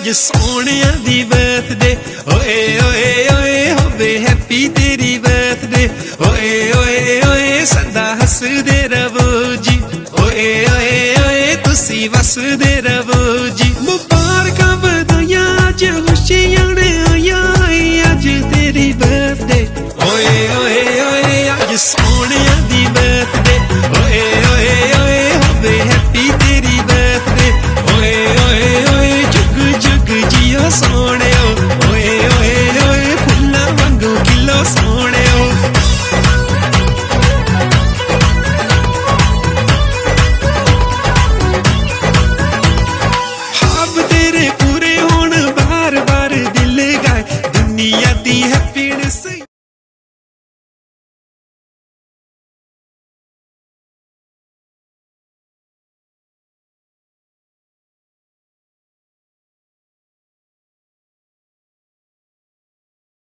अज सोहणिया दी birthday ओए ओए ओए होवे हैप्पी तेरी बर्थडे ओए ओए ओए सदा हसदे रवो जी ओए ओए ओए तुसी वसदे रवो जी मुबारकां बधाइयां अज खुशियां ने आइयां अज तेरी बर्थडे ओए ओए ओए अज सोहणिया दी बर्थडे ओए ओए ओए होवे हैप्पी तेरी बर्थडे ओए ओए ओए जुग जुग जियो सोहणियो ओए ओए ओए फुल्लां वांगू खिलो सोहणियो ख्वाब तेरे पूरे होण बार बार दिल गाए दुनिया दी हैप्पीनेस